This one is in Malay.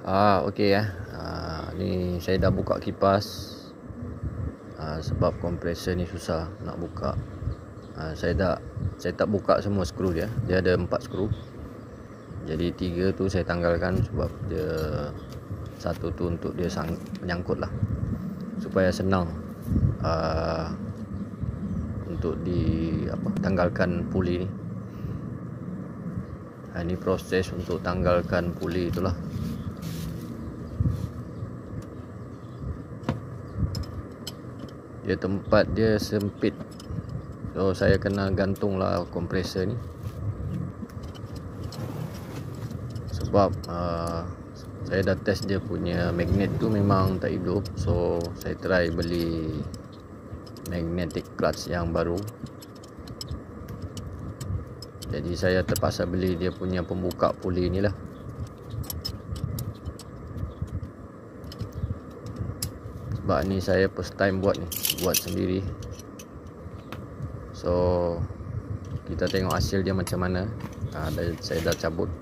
Okey ya. Ni saya dah buka kipas. Sebab kompresor ni susah nak buka. Saya tak buka semua skru dia. Dia ada 4 skru. Jadi 3 tu saya tanggalkan sebab dia satu tu untuk dia menyangkut lah, supaya senang untuk tanggalkan puli ni. Ini proses untuk tanggalkan puli itulah. Dia tempat dia sempit, so saya kena gantunglah kompresor ni. Sebab saya dah test dia punya magnet tu memang tak hidup. So saya try beli magnetic clutch yang baru. Jadi saya terpaksa beli dia punya pembuka puli ni lah. Sebab ni saya first time buat sendiri. So kita tengok hasil dia macam mana. Saya dah cabut.